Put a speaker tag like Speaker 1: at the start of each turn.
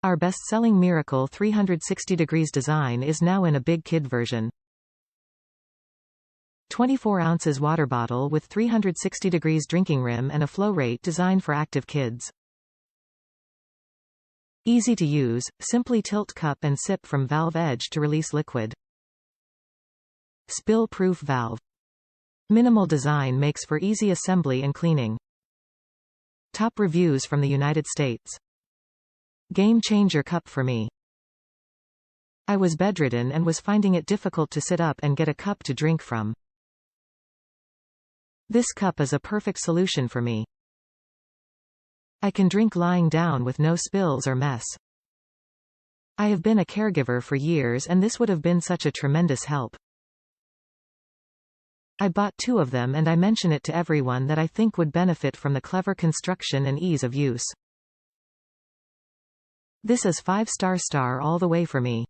Speaker 1: Our best-selling Miracle 360 degrees design is now in a big kid version. 24 ounces water bottle with 360 degrees drinking rim and a flow rate designed for active kids. Easy to use, simply tilt cup and sip from valve edge to release liquid. Spill-proof valve. Minimal design makes for easy assembly and cleaning. Top reviews from the United States. Game changer cup for me. I was bedridden and was finding it difficult to sit up and get a cup to drink from. This cup is a perfect solution for me. I can drink lying down with no spills or mess. I have been a caregiver for years and this would have been such a tremendous help. I bought 2 of them and I mention it to everyone that I think would benefit from the clever construction and ease of use. This is 5-star all the way for me.